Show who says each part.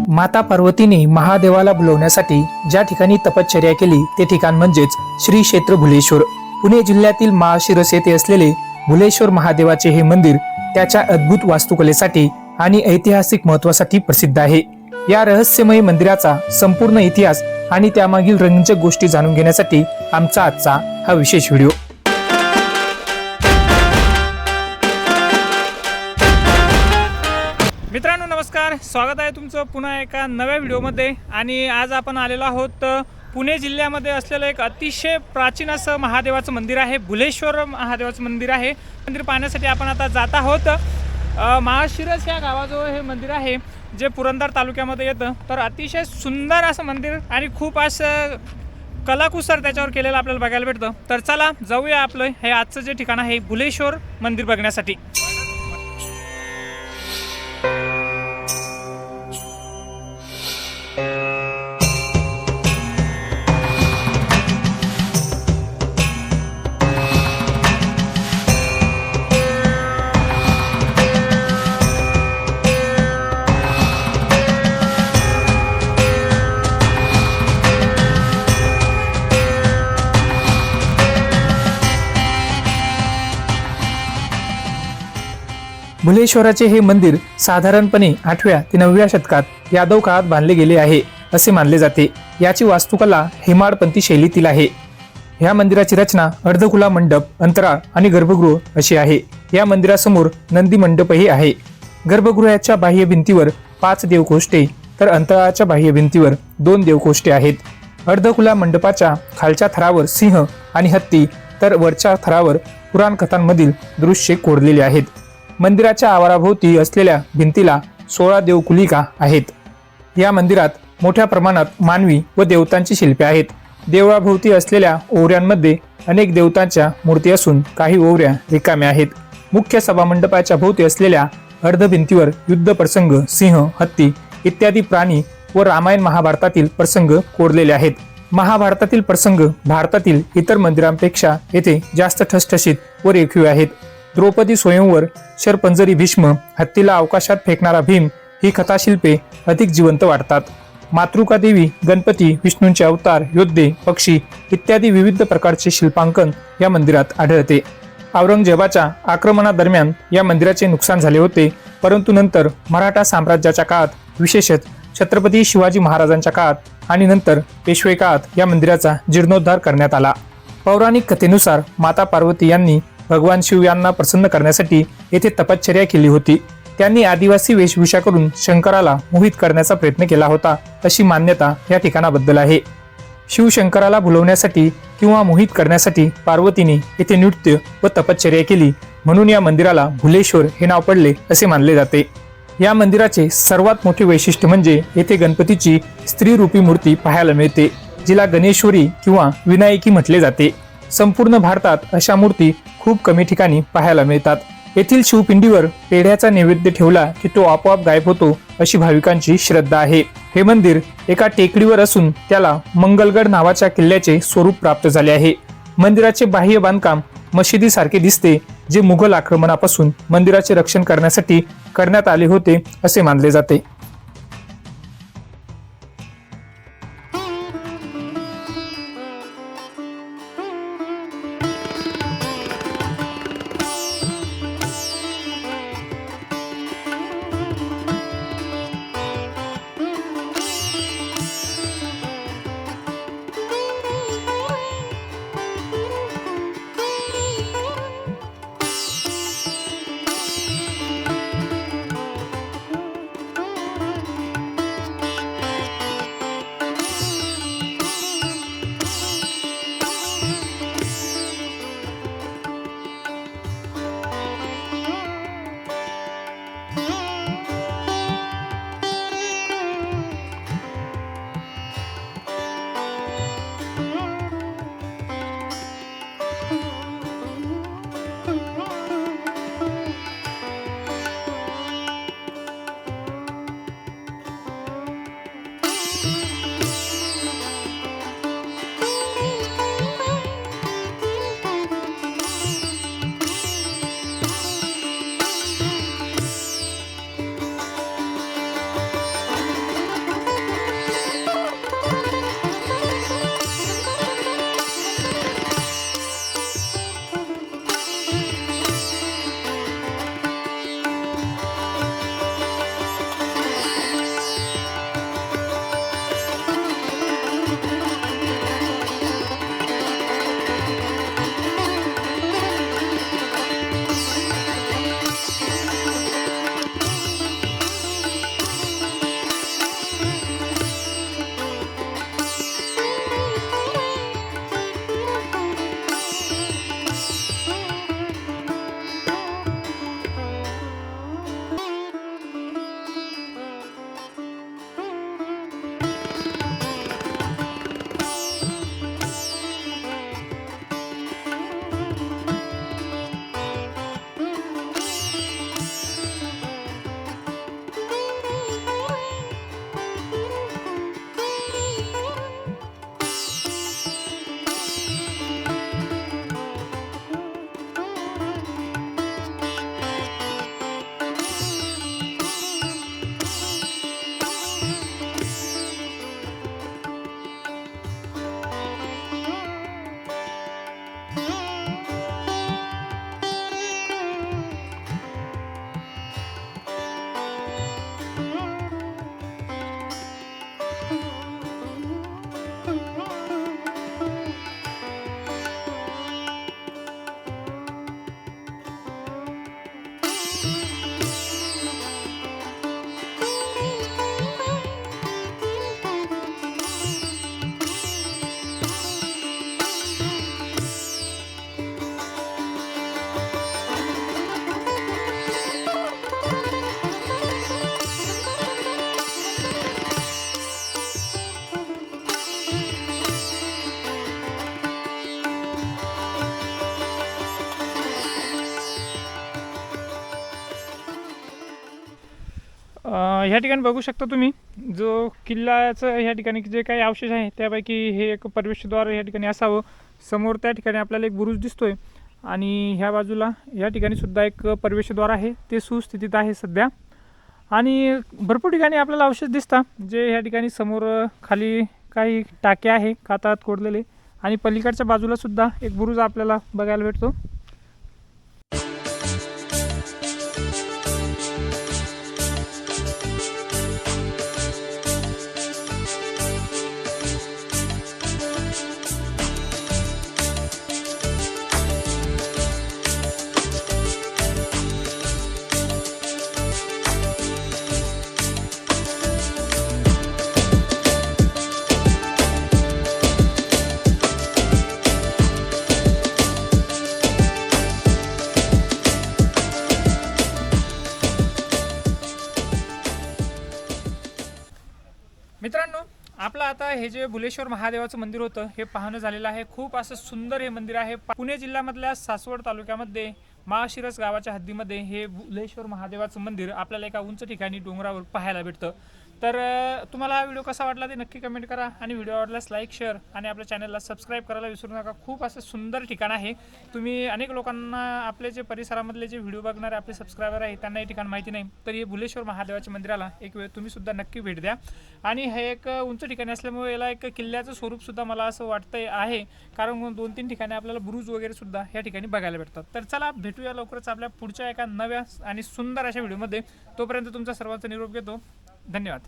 Speaker 1: माता पार्वतीने महादेवाला बोलवण्यासाठी ज्या ठिकाणी तपश्चर्या केली ते ठिकाण म्हणजेच श्री क्षेत्र भुलेश्वर। पुणे जिल्ह्यातील माळशिरस येथे असलेले भुलेश्वर महादेवाचे हे मंदिर त्याच्या अद्भुत वास्तुकलेसाठी आणि ऐतिहासिक महत्त्वासाठी प्रसिद्ध आहे। या रहस्यमय मंदिराचा संपूर्ण इतिहास आणि त्यामागील रंजक गोष्टी जाणून घेण्यासाठी आमचा आजचा हा विशेष व्हिडिओ।
Speaker 2: मित्रांनो नमस्कार, स्वागत आहे तुमचं पुन्हा एका नव्या व्हिडिओमध्ये। आणि आज आपण आलेलो आहोत पुणे जिल्ह्यामध्ये असलेलं एक अतिशय प्राचीन असं महादेवाचं मंदिर आहे, भुलेश्वर महादेवाचं मंदिर आहे। मंदिर पाहण्यासाठी आपण आता जात आहोत। माळशिरस या गावाजवळ हे मंदिर आहे जे पुरंदर तालुक्यामध्ये येतं। तर अतिशय सुंदर असं मंदिर आणि खूप असं कलाकुसर त्याच्यावर केलेलं आपल्याला बघायला भेटतं। तर चला जाऊया आपलं हे आजचं जे ठिकाण आहे भुलेश्वर मंदिर बघण्यासाठी।
Speaker 1: भुलेश्वराचे हे मंदिर साधारणपणे 8व्या ते 9व्या शतकात यादव काळात बांधले गेले आहे असे मानले जाते। याची वास्तुकला हेमाडपंथी शैलीतील आहे। या मंदिराची रचना अर्धकुला मंडप, अंतराळ आणि गर्भगृह अशी आहे। या मंदिरासमोर नंदी मंडपही आहे। गर्भगृहाच्या बाह्य भिंतीवर 5 देवकोष्ठे तर अंतराळाच्या बाह्य भिंतीवर 2 देवकोष्ठे आहेत। अर्धकुला मंडपाच्या खालच्या थरावर सिंह आणि हत्ती तर वरच्या थरावर पुराण कथांमधील दृश्ये कोरलेली आहेत। मंदिराच्या आवाराभोवती असलेल्या भिंतीला 16 देवकुलिका आहेत। या मंदिरात मोठ्या प्रमाणात मानवी व देवतांची शिल्पे आहेत। देवळाभोवती असलेल्या ओवऱ्यांमध्ये अनेक देवतांच्या मूर्ती असून काही ओवऱ्या रिकाम्या आहेत। मुख्य सभामंडपाच्या भोवती असलेल्या अर्धभिंतीवर युद्ध प्रसंग, सिंह, हत्ती इत्यादी प्राणी व रामायण महाभारतातील प्रसंग कोरलेले आहेत। महाभारतातील प्रसंग भारतातील इतर मंदिरांपेक्षा येथे जास्त ठसठशीत व रेखीव आहेत। द्रौपदी स्वयंवर, शरपंजरी भीष्म, हत्तीला अवकाशात फेकणारा भीम ही कथाशिल्पे अधिक जिवंत वाटतात। मातृका देवी, गणपती, विष्णूंचे अवतार, योद्धे, पक्षी इत्यादी विविध प्रकारचे शिल्पांकन या मंदिरात आढळते। औरंगजेबाच्या आक्रमणादरम्यान या मंदिराचे नुकसान झाले होते, परंतु नंतर मराठा साम्राज्याच्या काळात, विशेषतः छत्रपती शिवाजी महाराजांच्या काळात आणि नंतर पेशवे काळात या मंदिराचा जीर्णोद्धार करण्यात आला। पौराणिक कथेनुसार माता पार्वती यांनी भगवान शिव यांना प्रसन्न करण्यासाठी येथे तपश्चर्या केली होती। त्यांनी आदिवासी वेशभूषा करून शंकराला मोहित करण्याचा प्रयत्न केला होता अशी मान्यता या ठिकाणाबद्दल आहे। शिवशंकराला भुलवण्यासाठी किंवा मोहित करण्यासाठी पार्वतीने येथे नृत्य व तपश्चर्या केली, म्हणून या मंदिराला भुलेश्वर हे नाव पडले असे मानले जाते। या मंदिराचे सर्वात मोठे वैशिष्ट्य म्हणजे येथे गणपतीची स्त्रीरूपी मूर्ती पाहायला मिळते, जिला गणेश्वरी किंवा विनायकी म्हटले जाते। संपूर्ण भारतात अशा मूर्ती खूप कमी ठिकाणी पाहायला मिळतात। येथील शिवपिंडीवर पेढ्याचा नैवेद्य ठेवला की तो आपोआप गायब होतो अशी भाविकांची श्रद्धा आहे। हे मंदिर एका टेकडीवर असून त्याला मंगलगड नावाच्या किल्ल्याचे स्वरूप प्राप्त झाले आहे। मंदिराचे बाह्य बांधकाम मशिदीसारखे दिसते, जे मुघल आक्रमणापासून मंदिराचे रक्षण करण्यासाठी करण्यात आले होते असे मानले जाते।
Speaker 2: ह्या ठिकाणी बघू शकता तुम्ही जो किल्ल्याचं ह्या ठिकाणी जे काही अवशेष आहे त्यापैकी हे एक प्रवेशद्वार ह्या ठिकाणी असावं. समोर त्या ठिकाणी आपल्याला एक बुरुज दिसतोय आणि ह्या बाजूला ह्या ठिकाणी सुद्धा एक प्रवेशद्वार आहे, ते सुस्थितीत आहे सध्या. आणि भरपूर ठिकाणी आपल्याला अवशेष दिसतात जे ह्या ठिकाणी समोर खाली काही टाके आहे कातळात कोरलेले आणि पलीकडच्या बाजूला सुद्धा एक बुरुज आपल्याला बघायला भेटतो. मित्रांनो, आपलं आता हे जे भुलेश्वर महादेवाचं मंदिर होतं हे पाहणं झालेलं आहे. खूप असं सुंदर हे मंदिर आहे. पुणे जिल्ह्यामधल्या सासवड तालुक्यामध्ये माळशिरस गावाच्या हद्दीमध्ये हे भुलेश्वर महादेवाचं मंदिर आपल्याला एका उंच ठिकाणी डोंगरावर पाहायला भेटतं. तर तुम्हाला हा व्हिडिओ कसा वाटला ते नक्की कमेंट करा आणि व्हिडिओ आवडल्यास लाईक शेअर आणि आपल्या चॅनलला सबस्क्राईब करायला विसरू नका. खूप असं सुंदर ठिकाण आहे. तुम्ही अनेक लोकांना आपले जे परिसरामधले जे व्हिडिओ बघणारे आपले सबस्क्रायबर आहे त्यांना हे ठिकाण माहिती नाही, तर हे भुलेश्वर महादेवाच्या मंदिराला एक वेळ तुम्ही सुद्धा नक्की भेट द्या. आणि हे एक उंच ठिकाणी असल्यामुळे याला एक किल्ल्याचं स्वरूपसुद्धा मला असं वाटतंय आहे, कारण 2-3 ठिकाणी आपल्याला बुरुज वगैरे सुद्धा या ठिकाणी बघायला भेटतात. तर चला भेटूया लवकरच आपल्या पुढच्या एका नव्या आणि सुंदर अशा व्हिडिओमध्ये. तोपर्यंत तुमचा सर्वांचा निरोप घेतो. धन्यवाद.